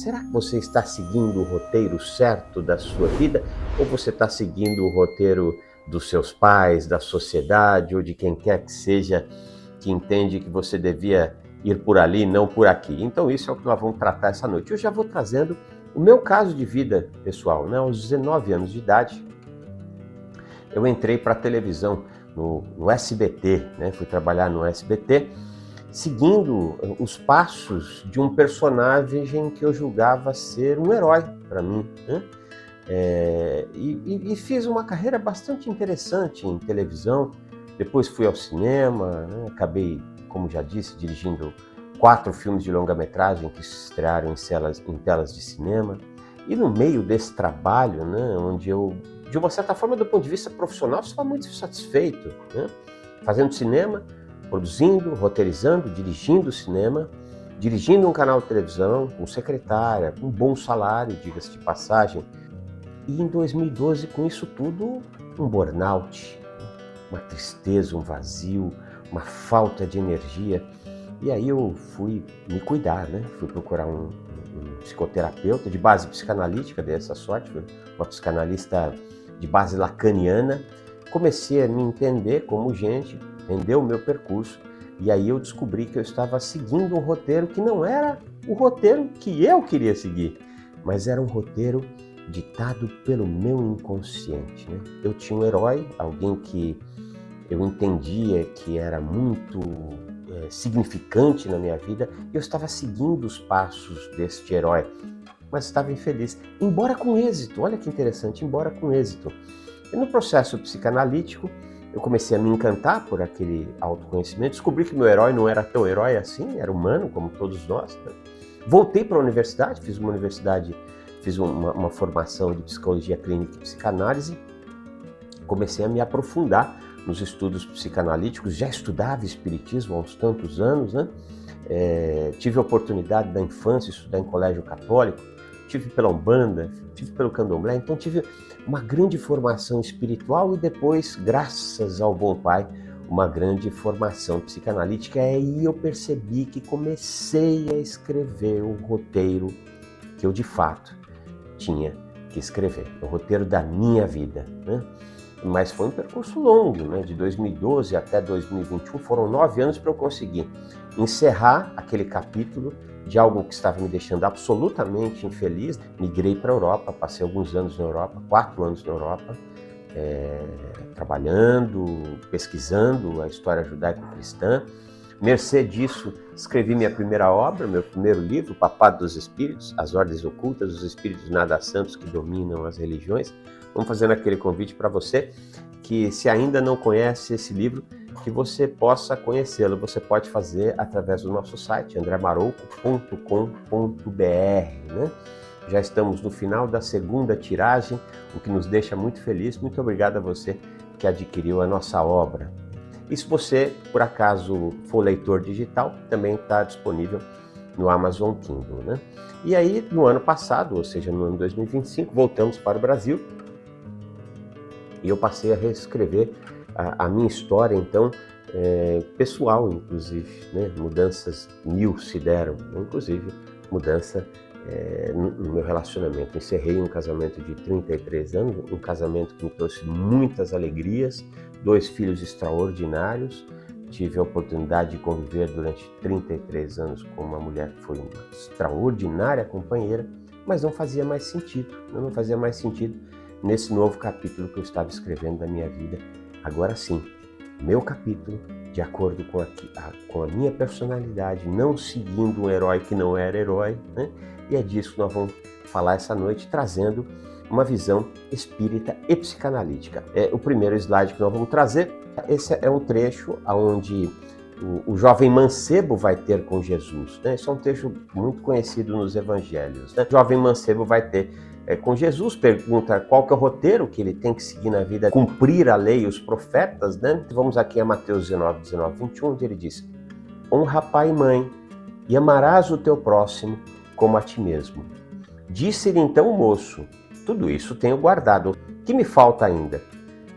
Será que você está seguindo o roteiro certo da sua vida? Ou você está seguindo o roteiro dos seus pais, da sociedade ou de quem quer que seja que entende que você devia ir por ali, não por aqui? Então isso é o que nós vamos tratar essa noite. Eu já vou trazendo o meu caso de vida pessoal, né? Aos 19 anos de idade, eu entrei para a televisão no SBT, né? Fui trabalhar no SBT, seguindo os passos de um personagem que eu julgava ser um herói para mim, né? E fiz uma carreira bastante interessante em televisão. Depois fui ao cinema, né? Acabei, como já disse, dirigindo 4 filmes de longa-metragem que se estrearam em telas de cinema. E no meio desse trabalho, né, onde eu, de uma certa forma, do ponto de vista profissional, estava muito satisfeito, né? Fazendo cinema, produzindo, roteirizando, dirigindo cinema, dirigindo um canal de televisão, com secretária, com um bom salário, diga-se de passagem. E em 2012, com isso tudo, um burnout, uma tristeza, um vazio, uma falta de energia. E aí eu fui me cuidar, né? Fui procurar um psicoterapeuta de base psicanalítica, dei essa sorte, uma psicanalista de base lacaniana. Comecei a me entender como gente, entender o meu percurso, e aí eu descobri que eu estava seguindo um roteiro que não era o roteiro que eu queria seguir, mas era um roteiro ditado pelo meu inconsciente, né? Eu tinha um herói, alguém que eu entendia que era muito significante na minha vida, e eu estava seguindo os passos deste herói, mas estava infeliz, embora com êxito. Olha que interessante, embora com êxito. E no processo psicanalítico, eu comecei a me encantar por aquele autoconhecimento, descobri que meu herói não era tão herói assim, era humano como todos nós, né? Voltei para a universidade, fiz uma formação de psicologia clínica e psicanálise, comecei a me aprofundar nos estudos psicanalíticos, já estudava espiritismo há uns tantos anos, né? Tive a oportunidade da infância estudar em colégio católico, tive pela Umbanda, tive pelo Candomblé, então tive uma grande formação espiritual e depois, graças ao bom pai, uma grande formação psicanalítica. E aí eu percebi que comecei a escrever o roteiro que eu de fato tinha que escrever, o roteiro da minha vida, né? Mas foi um percurso longo, né? De 2012 até 2021, foram 9 anos para eu conseguir encerrar aquele capítulo de algo que estava me deixando absolutamente infeliz. Migrei para a Europa, passei alguns anos na Europa, 4 anos na Europa, trabalhando, pesquisando a história judaico-cristã. Mercê disso, escrevi minha primeira obra, meu primeiro livro, Papado dos Espíritos, As Ordens Ocultas dos Espíritos Nada Santos que Dominam as Religiões. Vamos fazendo aquele convite para você que, se ainda não conhece esse livro, que você possa conhecê-lo. Você pode fazer através do nosso site, andremarouco.com.br, né? Já estamos no final da segunda tiragem, o que nos deixa muito feliz. Muito obrigado a você que adquiriu a nossa obra. E se você, por acaso, for leitor digital, também está disponível no Amazon Kindle, né? E aí, no ano passado, ou seja, no ano 2025, voltamos para o Brasil e eu passei a reescrever a minha história, então, pessoal, inclusive, né? Mudanças mil se deram, inclusive mudança no meu relacionamento. Encerrei um casamento de 33 anos, um casamento que me trouxe muitas alegrias, 2 filhos extraordinários. Tive a oportunidade de conviver durante 33 anos com uma mulher que foi uma extraordinária companheira, mas não fazia mais sentido, nesse novo capítulo que eu estava escrevendo da minha vida. Agora sim, meu capítulo, de acordo com a minha personalidade, não seguindo um herói que não era herói, né? E é disso que nós vamos falar essa noite, trazendo uma visão espírita e psicanalítica. O primeiro slide que nós vamos trazer, esse é um trecho onde o jovem mancebo vai ter com Jesus, né? Esse é um trecho muito conhecido nos evangelhos, né? O jovem mancebo vai ter com Jesus, pergunta qual que é o roteiro que ele tem que seguir na vida, cumprir a lei e os profetas, né? Vamos aqui a Mateus 19, 21, onde ele diz: honra pai e mãe, e amarás o teu próximo como a ti mesmo. Disse-lhe então o moço: tudo isso tenho guardado, o que me falta ainda?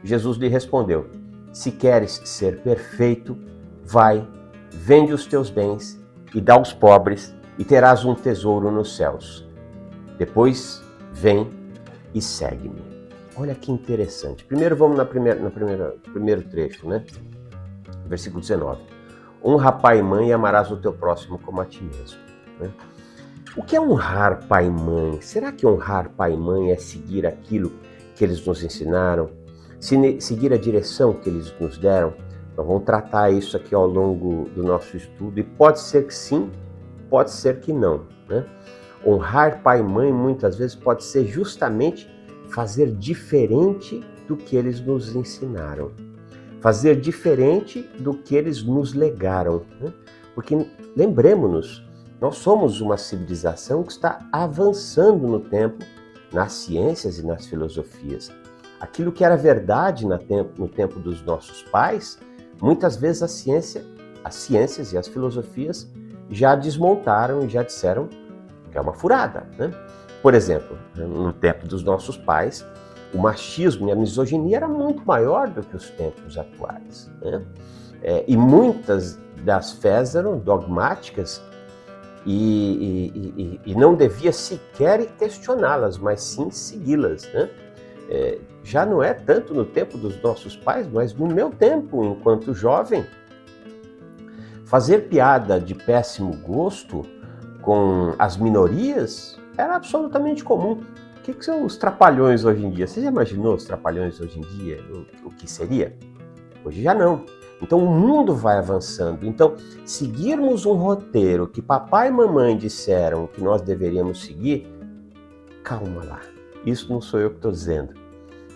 Jesus lhe respondeu: se queres ser perfeito, vai, vende os teus bens e dá aos pobres, e terás um tesouro nos céus. Depois vem e segue-me. Olha que interessante. Primeiro vamos no primeiro trecho, né? Versículo 19. Honra pai e mãe e amarás o teu próximo como a ti mesmo. Né? O que é honrar pai e mãe? Será que honrar pai e mãe é seguir aquilo que eles nos ensinaram? Seguir a direção que eles nos deram? Nós vamos tratar isso aqui ao longo do nosso estudo e pode ser que sim, pode ser que não. Né? Honrar pai e mãe muitas vezes pode ser justamente fazer diferente do que eles nos ensinaram. Fazer diferente do que eles nos legaram. Né? Porque lembremos-nos, nós somos uma civilização que está avançando no tempo, nas ciências e nas filosofias. Aquilo que era verdade no tempo dos nossos pais, muitas vezes as ciências e as filosofias já desmontaram e já disseram que é uma furada. Né? Por exemplo, no tempo dos nossos pais, o machismo e a misoginia era muito maior do que os tempos atuais. Né? E muitas das fés eram dogmáticas e não devia sequer questioná-las, mas sim segui-las. Né? Já não é tanto no tempo dos nossos pais, mas no meu tempo, enquanto jovem, fazer piada de péssimo gosto com as minorias era absolutamente comum. O que são os trapalhões hoje em dia? Você já imaginou os trapalhões hoje em dia? O que seria? Hoje já não. Então o mundo vai avançando. Então, seguirmos um roteiro que papai e mamãe disseram que nós deveríamos seguir, calma lá. Isso não sou eu que estou dizendo.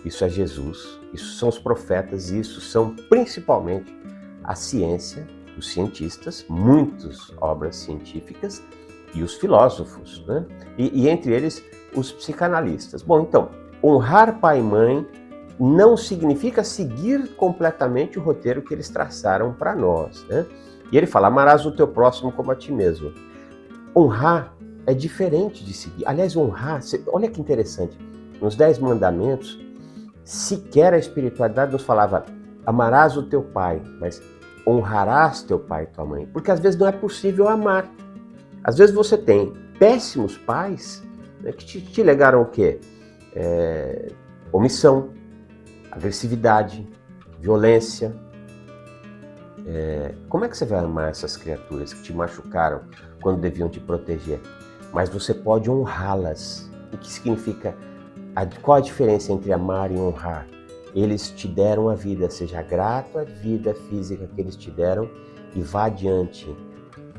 Isso é Jesus, isso são os profetas, isso são principalmente a ciência, os cientistas, muitas obras científicas e os filósofos, né? E entre eles os psicanalistas. Bom, então, honrar pai e mãe não significa seguir completamente o roteiro que eles traçaram para nós, né? E ele fala, amarás o teu próximo como a ti mesmo. Honrar é diferente de seguir. Aliás, honrar, olha que interessante, nos 10 mandamentos, sequer a espiritualidade nos falava, amarás o teu pai, mas honrarás teu pai e tua mãe. Porque às vezes não é possível amar. Às vezes você tem péssimos pais, né, que te legaram o quê? Omissão, agressividade, violência. Como é que você vai amar essas criaturas que te machucaram quando deviam te proteger? Mas você pode honrá-las. O que significa? Qual a diferença entre amar e honrar? Eles te deram a vida, seja grato à vida física que eles te deram e vá adiante.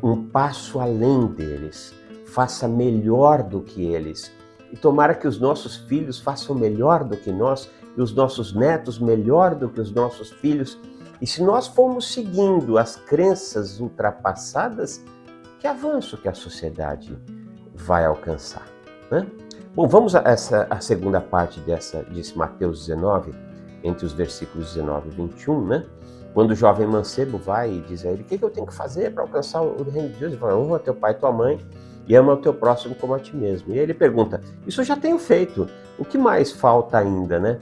Um passo além deles. Faça melhor do que eles. E tomara que os nossos filhos façam melhor do que nós e os nossos netos melhor do que os nossos filhos. E se nós formos seguindo as crenças ultrapassadas, que avanço que a sociedade vai alcançar, né? Bom, vamos a segunda parte desse Mateus 19, entre os versículos 19 e 21, né? Quando o jovem mancebo vai e diz a ele, o que eu tenho que fazer para alcançar o reino de Deus? Ele fala, honra teu pai e tua mãe e ama o teu próximo como a ti mesmo. E ele pergunta, isso eu já tenho feito, o que mais falta ainda, né?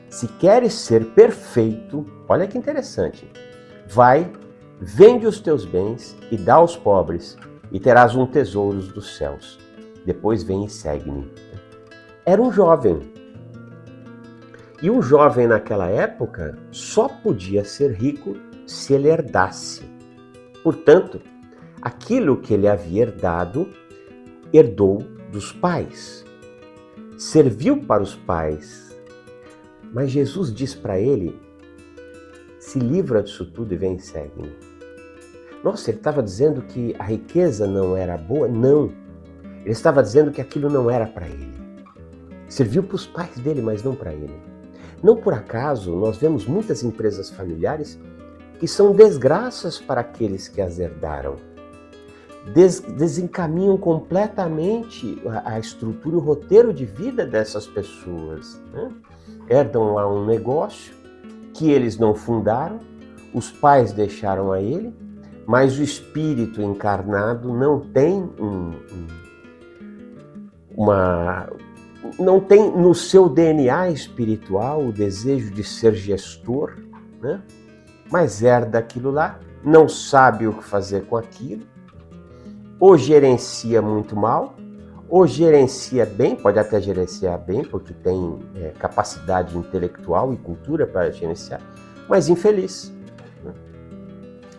Se queres ser perfeito, olha que interessante, vai, vende os teus bens e dá aos pobres e terás um tesouro dos céus. Depois vem e segue-me. Era um jovem. E um jovem naquela época só podia ser rico se ele herdasse. Portanto, aquilo que ele havia herdado, herdou dos pais. Serviu para os pais. Mas Jesus diz para ele, se livra disso tudo e vem e segue-me. Nossa, ele estava dizendo que a riqueza não era boa? Não. Ele estava dizendo que aquilo não era para ele. Serviu para os pais dele, mas não para ele. Não por acaso, nós vemos muitas empresas familiares que são desgraças para aqueles que as herdaram. Desencaminham completamente a estrutura e o roteiro de vida dessas pessoas, né? Herdam lá um negócio que eles não fundaram, os pais deixaram a ele, mas o espírito encarnado não tem não tem no seu DNA espiritual o desejo de ser gestor, né? Mas herda aquilo lá, não sabe o que fazer com aquilo, ou gerencia muito mal, ou gerencia bem, pode até gerenciar bem, porque tem capacidade intelectual e cultura para gerenciar, mas infeliz, né?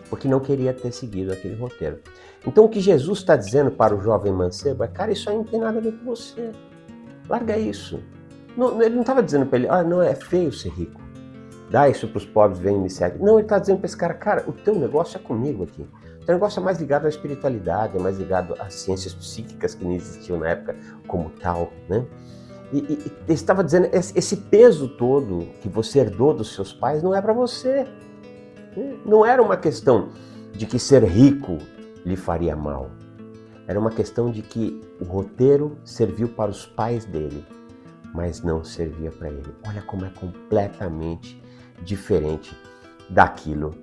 Porque não queria ter seguido aquele roteiro. Então o que Jesus está dizendo para o jovem mancebo é, cara, isso aí não tem nada a ver com você, larga isso. Não, ele não estava dizendo para ele, não, é feio ser rico, dá isso para os pobres, vem e me segue. Não, ele está dizendo para esse cara, o teu negócio é comigo aqui. O teu negócio é mais ligado à espiritualidade, é mais ligado às ciências psíquicas que não existiam na época como tal, né? E ele estava dizendo, esse peso todo que você herdou dos seus pais não é para você. Não era uma questão de que ser rico lhe faria mal. Era uma questão de que o roteiro serviu para os pais dele, mas não servia para ele. Olha como é completamente diferente daquilo,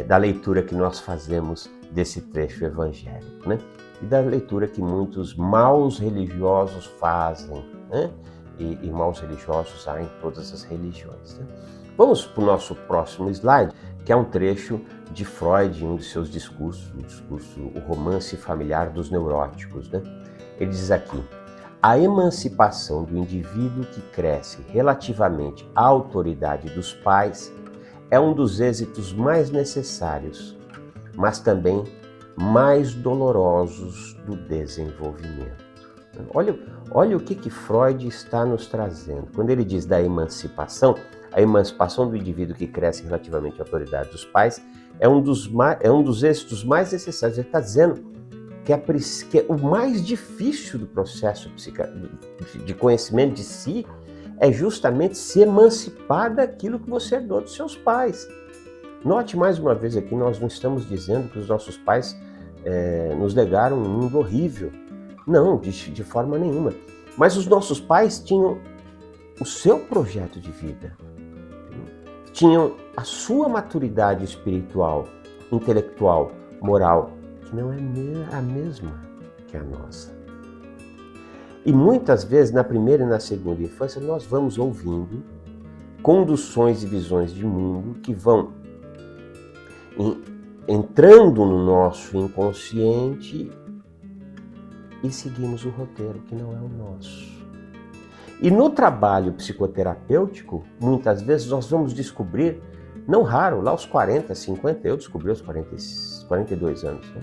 da leitura que nós fazemos desse trecho evangélico, né? E da leitura que muitos maus religiosos fazem, né? E maus religiosos há em todas as religiões, né? Vamos para o nosso próximo slide, que é um trecho de Freud em um de seus discursos, o romance familiar dos neuróticos, né? Ele diz aqui: a emancipação do indivíduo que cresce relativamente à autoridade dos pais é um dos êxitos mais necessários, mas também mais dolorosos do desenvolvimento. Olha o que Freud está nos trazendo. Quando ele diz da emancipação, a emancipação do indivíduo que cresce relativamente à autoridade dos pais é um dos êxitos mais necessários. Ele está dizendo que é o mais difícil do processo de conhecimento de si é justamente se emancipar daquilo que você herdou dos seus pais. Note mais uma vez aqui, nós não estamos dizendo que os nossos pais nos legaram um mundo horrível. Não, de forma nenhuma. Mas os nossos pais tinham o seu projeto de vida. Tinham a sua maturidade espiritual, intelectual, moral, que não é a mesma que a nossa. E muitas vezes, na primeira e na segunda infância, nós vamos ouvindo conduções e visões de mundo que vão entrando no nosso inconsciente e seguimos o roteiro que não é o nosso. E no trabalho psicoterapêutico, muitas vezes nós vamos descobrir, não raro, lá aos 40, 50, eu descobri aos 42 anos, né?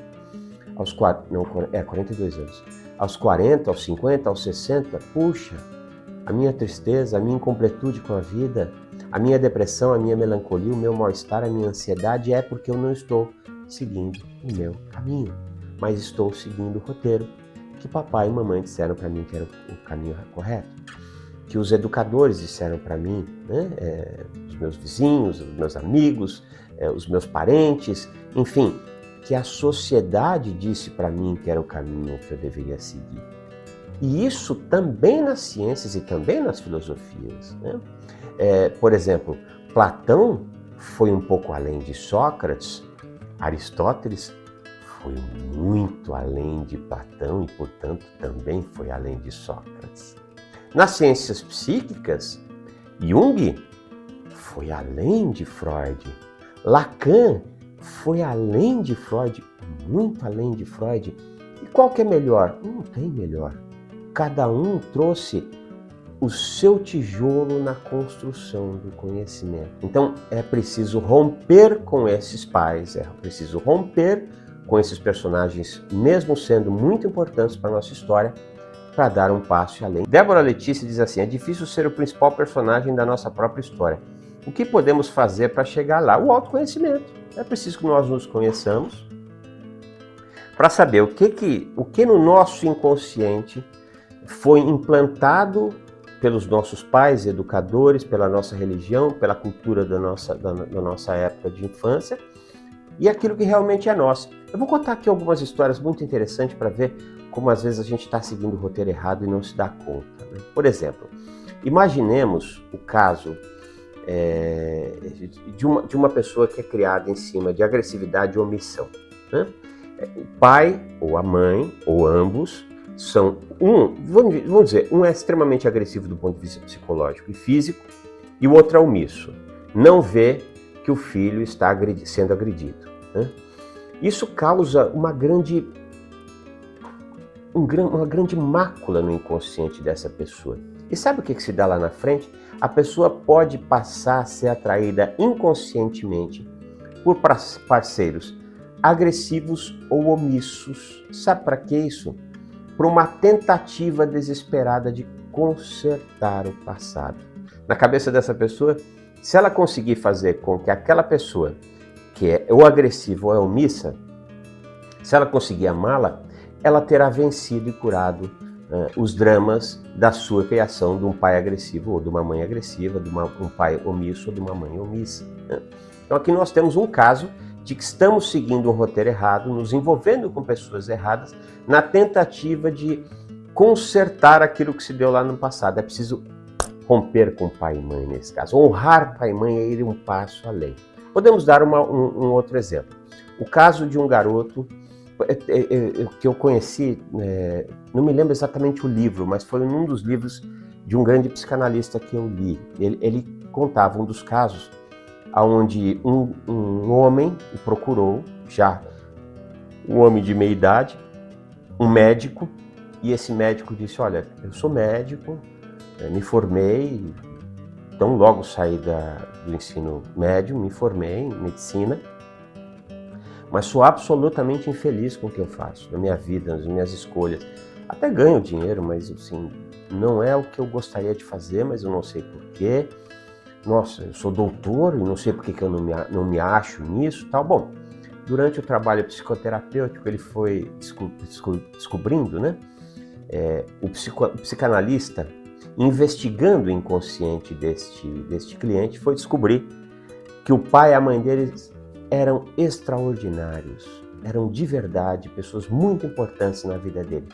42 anos. Aos 40, aos 50, aos 60, puxa, a minha tristeza, a minha incompletude com a vida, a minha depressão, a minha melancolia, o meu mal-estar, a minha ansiedade é porque eu não estou seguindo o meu caminho, mas estou seguindo o roteiro que papai e mamãe disseram para mim que era o caminho correto, que os educadores disseram para mim, né? Os meus vizinhos, os meus amigos, os meus parentes, enfim, que a sociedade disse para mim que era o caminho que eu deveria seguir. E isso também nas ciências e também nas filosofias, né? Por exemplo, Platão foi um pouco além de Sócrates, Aristóteles foi muito além de Platão e, portanto, também foi além de Sócrates. Nas ciências psíquicas, Jung foi além de Freud. Lacan foi além de Freud, muito além de Freud. E qual que é melhor? Não tem melhor. Cada um trouxe o seu tijolo na construção do conhecimento. Então, é preciso romper com esses pais, é preciso romper com esses personagens, mesmo sendo muito importantes para a nossa história, para dar um passo além. Débora Letícia diz assim: é difícil ser o principal personagem da nossa própria história. O que podemos fazer para chegar lá? O autoconhecimento. É preciso que nós nos conheçamos para saber o que no nosso inconsciente foi implantado pelos nossos pais, educadores, pela nossa religião, pela cultura da nossa época de infância, e aquilo que realmente é nosso. Eu vou contar aqui algumas histórias muito interessantes para ver como às vezes a gente está seguindo o roteiro errado e não se dá conta, né? Por exemplo, imaginemos o caso de uma pessoa que é criada em cima de agressividade e omissão, né? O pai ou a mãe, ou ambos, são vamos dizer, um é extremamente agressivo do ponto de vista psicológico e físico, e o outro é omisso. Não vê que o filho está sendo agredido, né? Isso causa uma grande mácula no inconsciente dessa pessoa. E sabe o que se dá lá na frente? A pessoa pode passar a ser atraída inconscientemente por parceiros agressivos ou omissos. Sabe para que isso? Por uma tentativa desesperada de consertar o passado. Na cabeça dessa pessoa, se ela conseguir fazer com que aquela pessoa que é ou agressiva ou é omissa, se ela conseguir amá-la, ela terá vencido e curado os dramas da sua criação de um pai agressivo ou de uma mãe agressiva, de um pai omisso ou de uma mãe omissa. Então aqui nós temos um caso de que estamos seguindo um roteiro errado, nos envolvendo com pessoas erradas, na tentativa de consertar aquilo que se deu lá no passado. É preciso romper com pai e mãe nesse caso. Honrar pai e mãe é ir um passo além. Podemos dar um outro exemplo. O caso de um garoto que eu conheci, não me lembro exatamente o livro, mas foi um dos livros de um grande psicanalista que eu li. Ele contava um dos casos onde um homem o procurou, já um homem de meia idade, um médico, e esse médico disse: olha, eu sou médico, me formei, então logo saí do ensino médio, me formei em medicina, mas sou absolutamente infeliz com o que eu faço, na minha vida, nas minhas escolhas. Até ganho dinheiro, mas assim, não é o que eu gostaria de fazer, mas eu não sei porquê. Nossa, eu sou doutor e não sei por que eu não me acho nisso, tal. Bom, durante o trabalho psicoterapêutico ele foi descobrindo, né? O psicanalista, investigando o inconsciente deste cliente, foi descobrir que o pai e a mãe deles eram extraordinários, eram de verdade pessoas muito importantes na vida dele.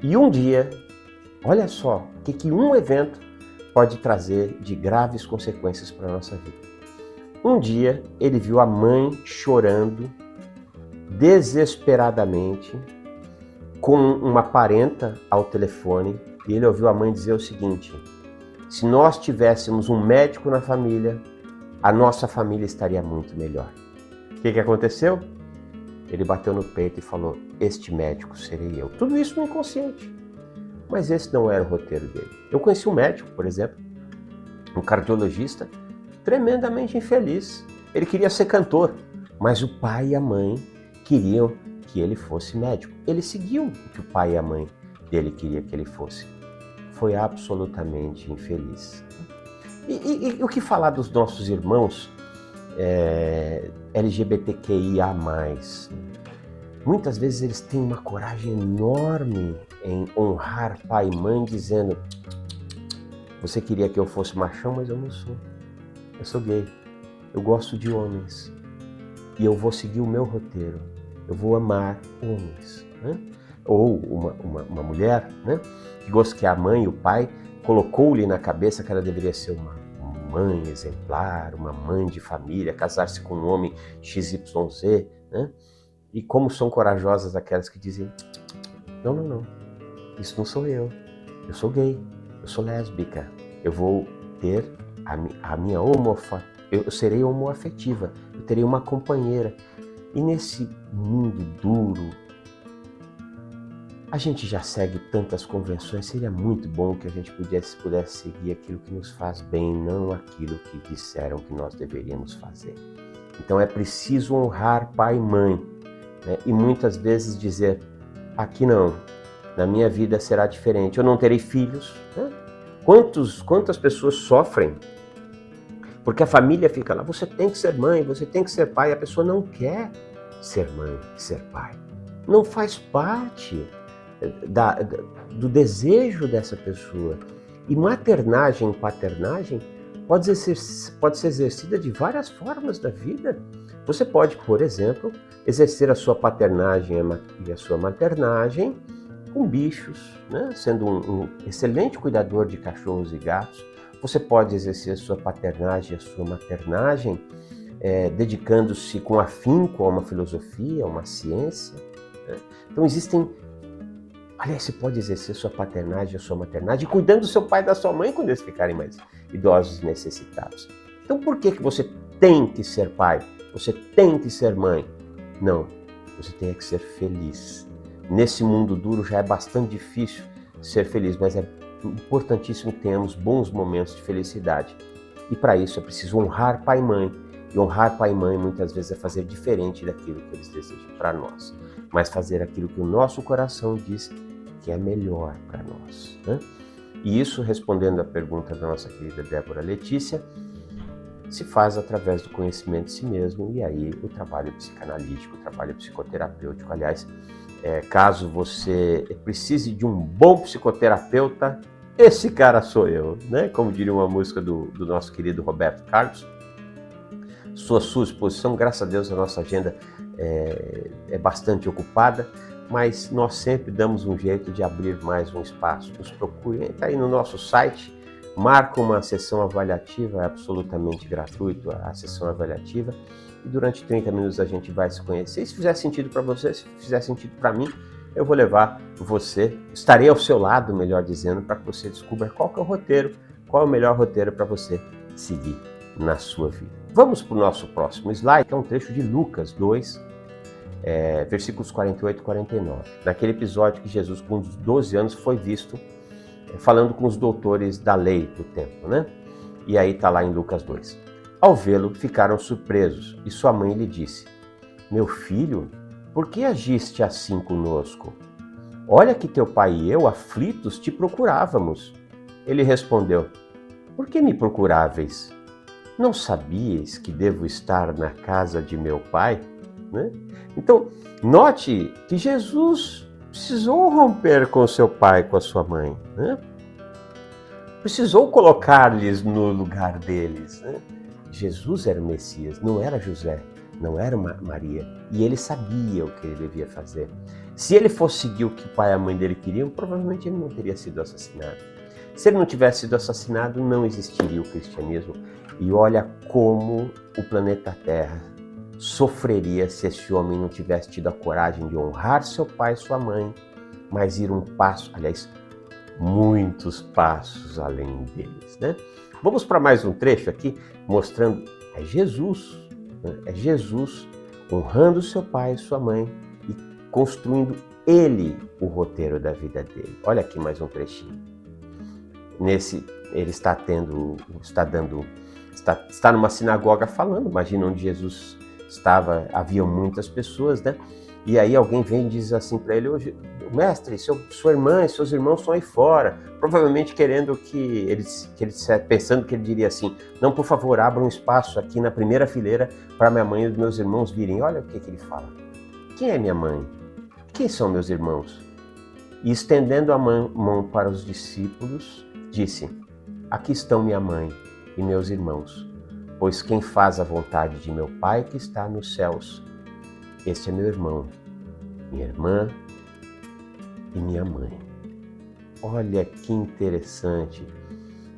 E um dia, olha só, o que um evento pode trazer de graves consequências para a nossa vida. Um dia, ele viu a mãe chorando desesperadamente com uma parenta ao telefone, e ele ouviu a mãe dizer o seguinte: se nós tivéssemos um médico na família, a nossa família estaria muito melhor. O que aconteceu? Ele bateu no peito e falou: este médico serei eu. Tudo isso no inconsciente. Mas esse não era o roteiro dele. Eu conheci um médico, por exemplo, um cardiologista, tremendamente infeliz. Ele queria ser cantor, mas o pai e a mãe queriam que ele fosse médico. Ele seguiu o que o pai e a mãe dele queriam que ele fosse. Foi absolutamente infeliz. E o que falar dos nossos irmãos LGBTQIA+. Muitas vezes eles têm uma coragem enorme em honrar pai e mãe, dizendo: você queria que eu fosse machão, mas eu não sou. Eu sou gay. Eu gosto de homens. E eu vou seguir o meu roteiro. Eu vou amar homens. Né? Ou uma mulher, né? Que a mãe e o pai colocou-lhe na cabeça que ela deveria ser uma mãe exemplar, uma mãe de família, casar-se com um homem XYZ, né? E como são corajosas aquelas que dizem: não, isso não sou eu sou gay, eu sou lésbica, eu vou ter a minha eu serei homoafetiva, eu terei uma companheira. E nesse mundo duro, a gente já segue tantas convenções, seria muito bom que a gente pudesse seguir aquilo que nos faz bem, não aquilo que disseram que nós deveríamos fazer. Então é preciso honrar pai e mãe, né? E muitas vezes dizer: aqui não, na minha vida será diferente, eu não terei filhos. Né? Quantas pessoas sofrem porque a família fica lá: você tem que ser mãe, você tem que ser pai, e a pessoa não quer ser mãe, ser pai. Não faz parte do desejo dessa pessoa. E maternagem e paternagem pode ser exercida de várias formas da vida. Você pode, por exemplo, exercer a sua paternagem e a sua maternagem com bichos, né? Sendo um excelente cuidador de cachorros e gatos. Você pode exercer a sua paternagem e a sua maternagem dedicando-se com afinco a uma filosofia, a uma ciência. Né? Então aliás, você pode exercer sua paternagem e a sua maternagem cuidando do seu pai e da sua mãe quando eles ficarem mais idosos e necessitados. Então por que você tem que ser pai? Você tem que ser mãe? Não, você tem que ser feliz. Nesse mundo duro já é bastante difícil ser feliz, mas é importantíssimo que tenhamos bons momentos de felicidade. E para isso é preciso honrar pai e mãe. E honrar pai e mãe muitas vezes é fazer diferente daquilo que eles desejam para nós, mas fazer aquilo que o nosso coração diz que é melhor para nós, né? E isso, respondendo à pergunta da nossa querida Débora Letícia, se faz através do conhecimento de si mesmo, e aí o trabalho psicanalítico, o trabalho psicoterapêutico. Aliás, caso você precise de um bom psicoterapeuta, esse cara sou eu, né? Como diria uma música do nosso querido Roberto Carlos. Sua exposição, graças a Deus a nossa agenda é bastante ocupada, mas nós sempre damos um jeito de abrir mais um espaço. Nos procure, entra aí no nosso site, marca uma sessão avaliativa, é absolutamente gratuito a sessão avaliativa, e durante 30 minutos a gente vai se conhecer. E se fizer sentido para você, se fizer sentido para mim, eu vou levar você, estarei ao seu lado, melhor dizendo, para que você descubra qual que é o roteiro, qual é o melhor roteiro para você seguir na sua vida. Vamos para o nosso próximo slide, que é um trecho de Lucas 2, versículos 48 e 49. Naquele episódio que Jesus, com 12 anos, foi visto falando com os doutores da lei do tempo, né? E aí está lá em Lucas 2. Ao vê-lo, ficaram surpresos, e sua mãe lhe disse: meu filho, por que agiste assim conosco? Olha que teu pai e eu, aflitos, te procurávamos. Ele respondeu: por que me procuráveis? Não sabíeis que devo estar na casa de meu pai? Né? Então, note que Jesus precisou romper com seu pai, com a sua mãe, né? Precisou colocar-lhes no lugar deles, né? Jesus era o Messias, não era José, não era Maria, e ele sabia o que ele devia fazer. Se ele fosse seguir o que o pai e a mãe dele queriam, provavelmente ele não teria sido assassinado. Se ele não tivesse sido assassinado, não existiria o cristianismo. E olha como o planeta Terra sofreria se esse homem não tivesse tido a coragem de honrar seu pai e sua mãe, mas ir um passo, aliás, muitos passos além deles, né? Vamos para mais um trecho aqui, mostrando Jesus honrando seu pai e sua mãe e construindo ele o roteiro da vida dele. Olha aqui mais um trechinho. Nesse, ele está numa sinagoga falando, imagina onde Jesus estava, havia muitas pessoas, né? E aí alguém vem e diz assim para ele: mestre, sua irmã e seus irmãos estão aí fora, provavelmente querendo pensando que ele diria assim: não, por favor, abra um espaço aqui na primeira fileira para minha mãe e os meus irmãos virem. Olha o que ele fala: quem é minha mãe? Quem são meus irmãos? E estendendo a mão para os discípulos, disse: aqui estão minha mãe e meus irmãos, pois quem faz a vontade de meu Pai que está nos céus, este é meu irmão, minha irmã e minha mãe. Olha que interessante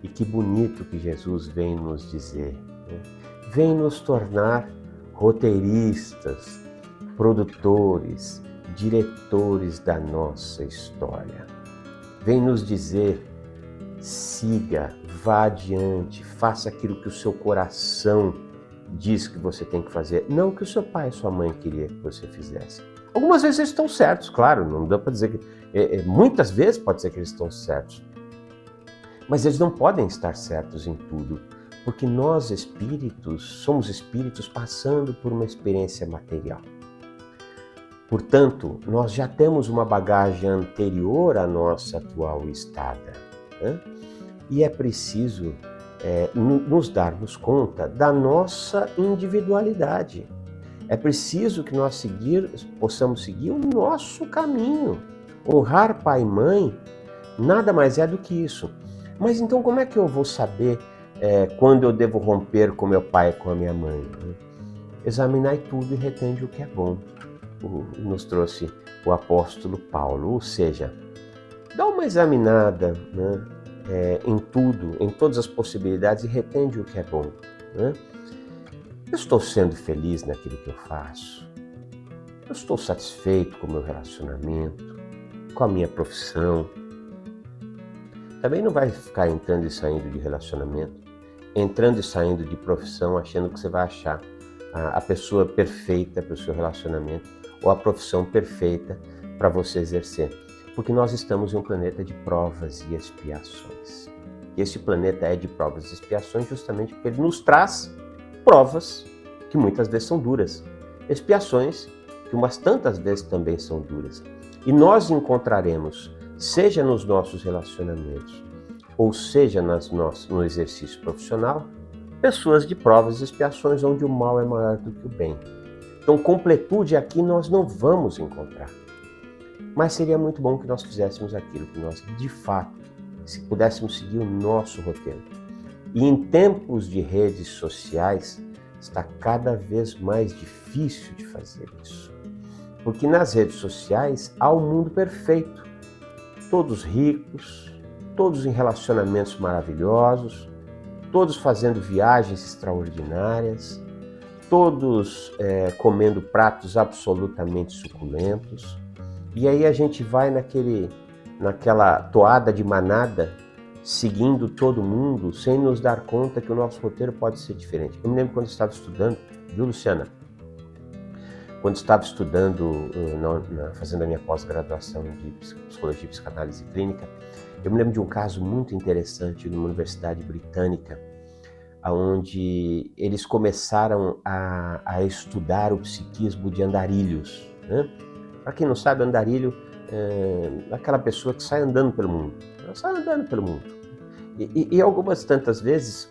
e que bonito que Jesus vem nos dizer, né? Vem nos tornar roteiristas, produtores, diretores da nossa história. Vem nos dizer: siga, vá adiante, faça aquilo que o seu coração diz que você tem que fazer, não o que o seu pai e sua mãe queria que você fizesse. Algumas vezes eles estão certos, claro, não dá para dizer que... muitas vezes pode ser que eles estão certos, mas eles não podem estar certos em tudo, porque nós espíritos, somos espíritos passando por uma experiência material. Portanto, nós já temos uma bagagem anterior à nossa atual estada, né? E é preciso nos darmos conta da nossa individualidade. É preciso que nós possamos seguir o nosso caminho. Honrar pai e mãe nada mais é do que isso. Mas então como é que eu vou saber quando eu devo romper com meu pai e com a minha mãe? Examinai tudo e retende o que é bom. Nos trouxe o apóstolo Paulo, ou seja, dá uma examinada, né, em tudo, em todas as possibilidades e retende o que é bom, né? Eu estou sendo feliz naquilo que eu faço? Eu estou satisfeito com o meu relacionamento, com a minha profissão? Também não vai ficar entrando e saindo de relacionamento, entrando e saindo de profissão, achando que você vai achar a pessoa perfeita para o seu relacionamento ou a profissão perfeita para você exercer. Porque nós estamos em um planeta de provas e expiações. E esse planeta é de provas e expiações justamente porque ele nos traz provas que muitas vezes são duras, expiações que umas tantas vezes também são duras. E nós encontraremos, seja nos nossos relacionamentos, ou seja no exercício profissional, pessoas de provas e expiações onde o mal é maior do que o bem. Então, completude aqui nós não vamos encontrar. Mas seria muito bom que nós fizéssemos aquilo que nós, de fato, se pudéssemos seguir o nosso roteiro. E em tempos de redes sociais, está cada vez mais difícil de fazer isso. Porque nas redes sociais há um mundo perfeito. Todos ricos, todos em relacionamentos maravilhosos, todos fazendo viagens extraordinárias, todos comendo pratos absolutamente suculentos. E aí a gente vai naquela toada de manada, seguindo todo mundo, sem nos dar conta que o nosso roteiro pode ser diferente. Eu me lembro quando eu estava estudando, viu, Luciana? Quando estava estudando, fazendo a minha pós-graduação de Psicologia e Psicanálise Clínica, eu me lembro de um caso muito interessante numa universidade britânica, onde eles começaram a estudar o psiquismo de andarilhos, né? Para quem não sabe, andarilho é aquela pessoa que sai andando pelo mundo. Ela sai andando pelo mundo. E algumas tantas vezes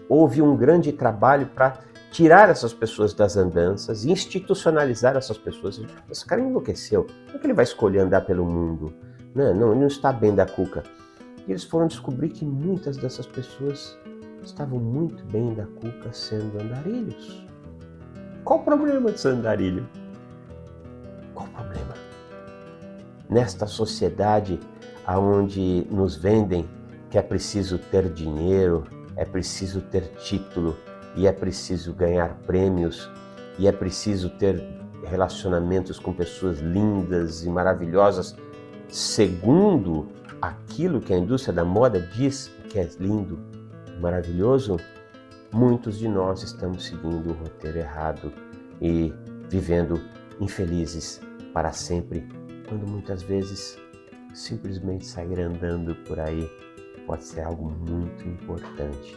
houve um grande trabalho para tirar essas pessoas das andanças, institucionalizar essas pessoas. Esse cara enlouqueceu. Como é que ele vai escolher andar pelo mundo? Não, ele não está bem da cuca. E eles foram descobrir que muitas dessas pessoas estavam muito bem da cuca sendo andarilhos. Qual o problema de ser andarilho? Qual o problema? Nesta sociedade onde nos vendem que é preciso ter dinheiro, é preciso ter título, e é preciso ganhar prêmios, e é preciso ter relacionamentos com pessoas lindas e maravilhosas, segundo aquilo que a indústria da moda diz que é lindo e maravilhoso, muitos de nós estamos seguindo o roteiro errado e vivendo infelizes para sempre, quando muitas vezes simplesmente sair andando por aí pode ser algo muito importante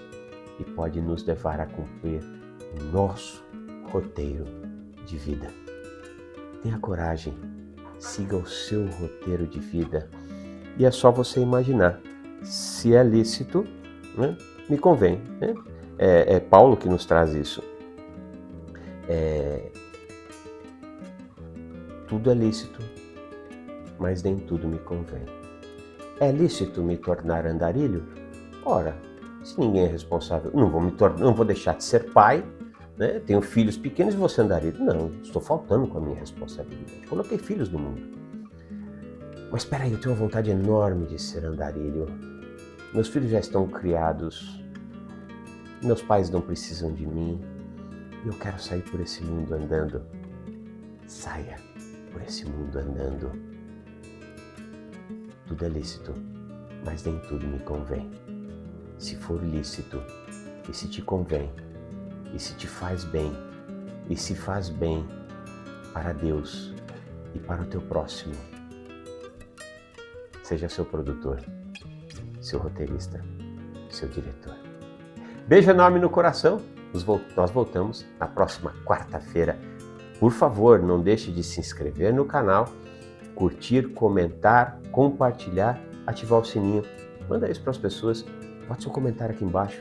e pode nos levar a cumprir o nosso roteiro de vida. Tenha coragem, siga o seu roteiro de vida e é só você imaginar. Se é lícito, né, me convém. Né? É Paulo que nos traz isso. Tudo é lícito, mas nem tudo me convém. É lícito me tornar andarilho? Ora, se ninguém é responsável, não vou deixar de ser pai, né? Tenho filhos pequenos e vou ser andarilho. Não, estou faltando com a minha responsabilidade. Coloquei filhos no mundo. Mas espera aí, eu tenho uma vontade enorme de ser andarilho. Meus filhos já estão criados, meus pais não precisam de mim, e eu quero sair por esse mundo andando. Saia por esse mundo andando. Tudo é lícito, mas nem tudo me convém. Se for lícito, e se te convém, e se te faz bem, e se faz bem para Deus e para o teu próximo, seja seu produtor, seu roteirista, seu diretor. Beijo enorme no coração. Nós voltamos na próxima quarta-feira. Por favor, não deixe de se inscrever no canal, curtir, comentar, compartilhar, ativar o sininho. Manda isso para as pessoas. Bote seu comentário aqui embaixo.